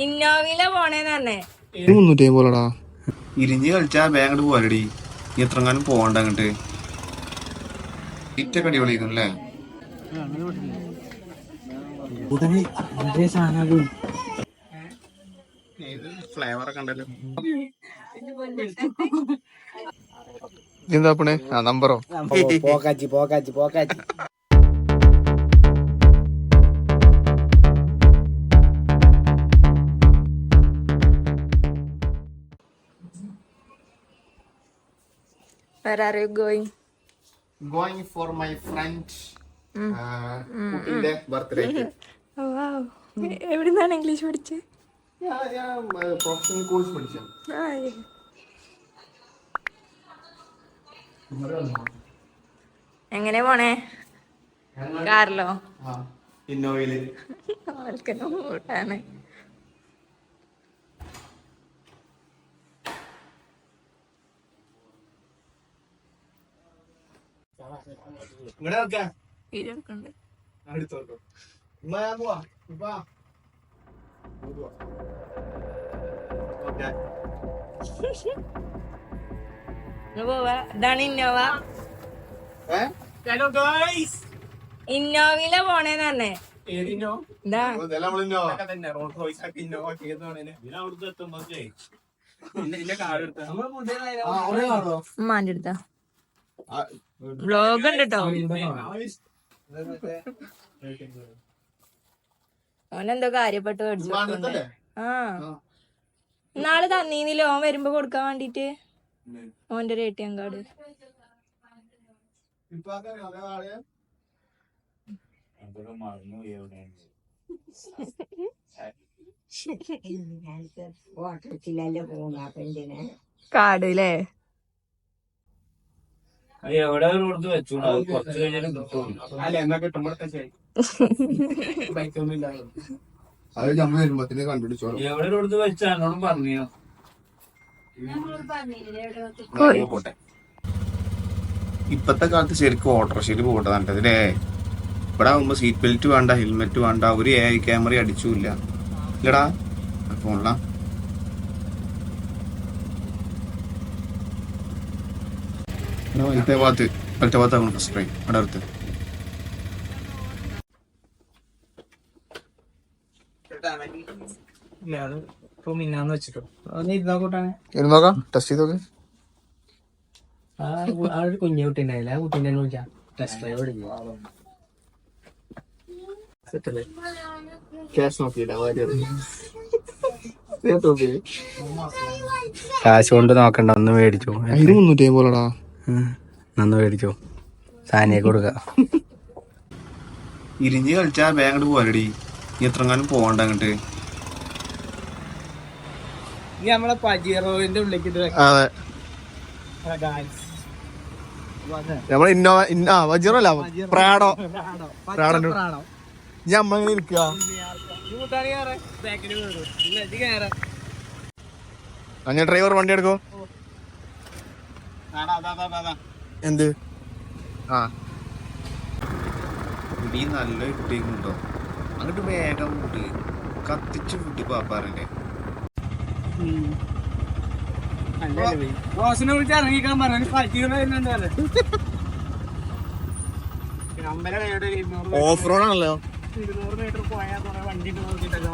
ഇന്നോവില പോണേന്ന് പറഞ്ഞേ 350 ഇരിഞ്ഞ് കളിച്ചാ ബാങ്ക് പോരടി. നീ എത്രങ്ങാനും പോകണ്ട അങ്ങോട്ട്. ഇറ്റൊക്കെ അടിപൊളിയായിരിക്കും അല്ലേ? ഫ്ലേവർ ഒക്കെ ഉണ്ടല്ലോ. എന്താ പണേ? ആ നമ്പറോ? Where are you going? Going for my friend കുട്ടിന്റെ ബർത്ത്ഡേ. Oh, wow. എവിടുന്നാണ് ഇംഗ്ലീഷ് പഠിച്ചത്? പ്രൊഫഷണൽ കോഴ്സ് പഠിച്ചു. എങ്ങനെ പോണേ? കാറിലോ? ഇന്നോവയില്. കൂട്ടാണ്. ഇതൊക്കെയുണ്ട്. പോവാ. ഇതാണ് ഇന്നോവ. ഇന്നോവില പോണേന്ന് പറഞ്ഞേ. ഉമ്മാന്റെ അടുത്താ വ്ലോഗ് ഉണ്ട് കേട്ടോ. ഓനെന്തോ കാര്യപ്പെട്ട് മേടിച്ചു. ആ നാളെ തന്നീന്നില്ല ഓൻ വരുമ്പോ കൊടുക്കാൻ വേണ്ടീട്ട്. ഓന്റെ ഒരു ATM കാർഡ്. കാർഡ് ല്ലേ? എവിടെ വെച്ചു കുറച്ച് എവിടെ വെച്ചാ എന്നോടും പറഞ്ഞു. പോട്ടെ. ഇപ്പത്തെ കാലത്ത് ശരിക്കും ഓട്ടോറിക്ഷയിൽ പോട്ടെ നല്ലതല്ലേ? ഇവിടെ ആകുമ്പോ സീറ്റ് ബെൽറ്റ് വേണ്ട, ഹെൽമെറ്റ് വേണ്ട, ഒരു AI ക്യാമറ അടിച്ചില്ല ഇല്ലടാ ഫോണിലാ. വലത്തെ ഭാഗത്താണ് ഫസ്റ്റ് ട്രൈ. അവിടെ അടുത്ത് ഇരുന്നോക്കാം. ടെസ്റ്റ് ചെയ്തോക്കെ. കുഞ്ഞു കുട്ടി ഉണ്ടായില്ല, ആ കുട്ടീനെ വിളിക്കാം. ടെസ്റ്റ് ഡ്രൈവ് കാശ് കൊണ്ട് നോക്കണ്ട, ഒന്ന് മേടിച്ചോ. 350 നന്ന് മേടിച്ചോ, സാനിയെ കൊടുക്ക. ഇരിഞ്ഞ് കളിച്ചാ ബാങ്ക് പോരടി. നീ എത്രങ്ങാനും പോകണ്ട അങ്ങോട്ട്. നമ്മളെ പജീറോന്റെ ഉള്ളിലേക്ക്. അതെ നമ്മളെ വജീറോ അല്ല, പ്രാഡോ. ഞാൻ നമ്മളിങ്ങനെ ഇരിക്കുക. ഞാൻ ഡ്രൈവർ വണ്ടി എടുക്കോ. എന്ത് ആ കുടി നല്ല ഇട്ടേക്കുണ്ടോ അങ്ങോട്ട് വേഗം ഫുഡ് കത്തിച്ച് ഫുഡ് പാപ്പാറല്ലേ. ഇറങ്ങിക്കാൻ പറഞ്ഞു. ഓഫ് റോഡ് ആണല്ലോ. 200 മീറ്റർ പോയാൽ കുറെ വണ്ടി നോക്കിട്ടൊക്കെ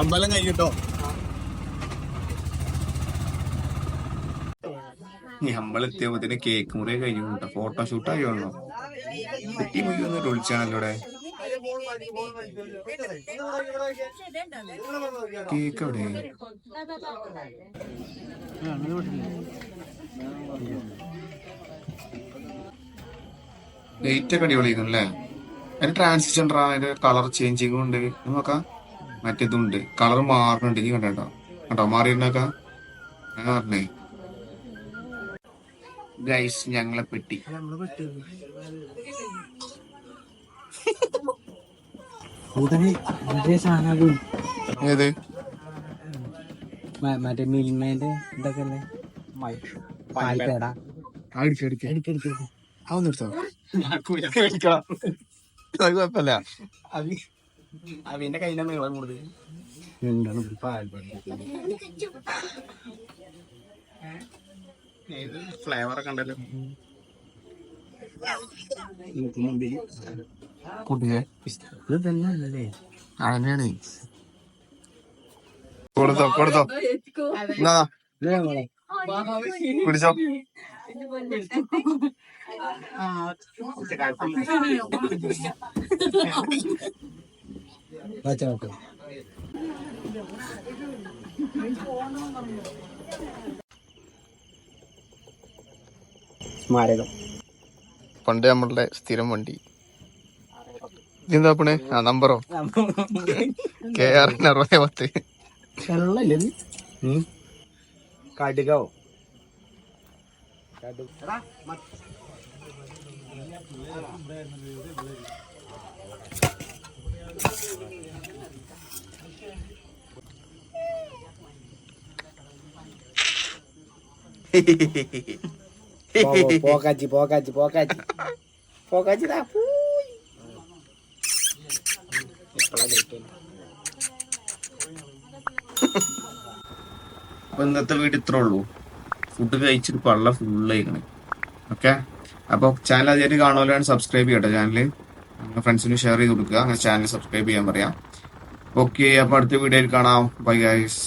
അമ്പലം കഴിഞ്ഞിട്ടോ. നമ്മളെത്തിയപ്പോത്തിന് കേക്ക് മുറിയെ കഴിഞ്ഞു കേട്ടോ. ഫോട്ടോഷൂട്ട് ആയില്ലോ. കുട്ടി മുഴുവൻ ഒളിച്ചാണല്ലോ ഇവിടെ. കേക്ക് എവിടെ? ലൈറ്റ് ഒക്കെ അടിപൊളിയായിരിക്കും അല്ലേ? അതിന് ട്രാൻസിസ്റ്റർ, അതിന്റെ കളർ ചേഞ്ചിങ്ങും ഉണ്ട്. നോക്കാം. മറ്റേതുണ്ട്, കളർ മാറുന്നുണ്ട്. ഇനി കണ്ടോ കേട്ടോ മാറിയിരുന്നേക്കാ. ഞാൻ പറഞ്ഞേ ഗൈസ്, ഞങ്ങളെ പെട്ടി ഏത് മറ്റേ മിൽമേന്റെ ഇതൊക്കെ അല്ലേ? അതൊന്നും എടുത്തോ. അത് കുഴപ്പമില്ല. അവന്റെ കയ്യിലെ നീളം കൂടുതൽ ഫ്ലേവർ ഒക്കെ ഉണ്ടല്ലോ. ഇത് തന്നെയല്ലേ അതന്നെയാണ്. കൊടുത്തോ കൊടുത്തോ, എന്നാ പിടിച്ചോ. സ്മാരകം പണ്ട് നമ്മളുടെ സ്ഥിരം വണ്ടി. ഇതെന്താ പണേ? ആ നമ്പറോ KR 6010. വെള്ളല്ലേ ഇത് കടുകാവോ പോക്കാച്ചി പോക്കാച്ചി പോക്കാച്ചി പോക്കാച്ചി അപ്പൊ ഇന്നത്തെ വീഡിയോ ഇത്രേ ഉള്ളൂ. ഫുഡ് കഴിച്ചിട്ട് പള്ള ഫുള്ളായിക്കണേ. ഓക്കെ, അപ്പൊ ചാനൽ ആദ്യമായിട്ട് കാണുമല്ലാണ് സബ്സ്ക്രൈബ് ചെയ്യട്ടെ. ചാനൽ ഫ്രണ്ട്സിന് ഷെയർ ചെയ്ത് കൊടുക്കുക. അങ്ങനെ ചാനൽ സബ്സ്ക്രൈബ് ചെയ്യാൻ പറയാം. ഓക്കെ, അപ്പൊ അടുത്ത വീഡിയോയിൽ കാണാം. Bye guys.